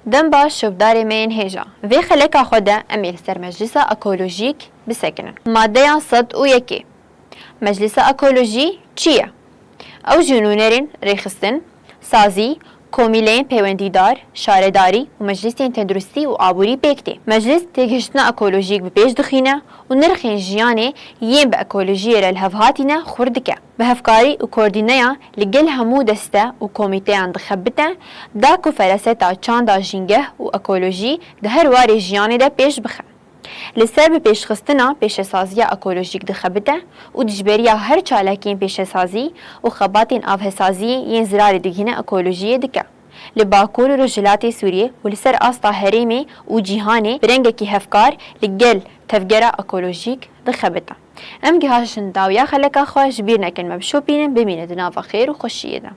دم باش شوفداري مين هيجا في خلقا خدا أميل سر مجلس أكولوجيك بسكنن مادة صد ويكي مجلس أكولوجي چیه؟ او جنونرین ریخستن، سازی، کومیلین پیوندیدار، شارداری و مجلسین تندرستی و آبوری بکتی. مجلس تگشتنا اکولوژیک به پیش دخینه و نرخین جیانه یم به اکولوژی را الهفهاتینا خوردکه. به هفکاری و کوردینه لگل همو دسته و کمیته اندخبته دا که فرستا چاندا جنگه و اکولوژی ده هر واری جیانه ده پیش بخه. لسر به پیشخستنا پیشسازی اکولوژیک دخبته و دجبریا هر چالکین پیشسازی و خباتین آفهسازی ین زرار دگینه اکولوژی دکه. لباکور رجلات سوریه و لسر آستا هریمی و جیهانی برنگه کی هفکار لگل تفجر اکولوژیک دخبته. ام گهاشن داویا خلقا خواه جبیر نکن مبشوپین بمینه دناوا خیر و خوشیه ده.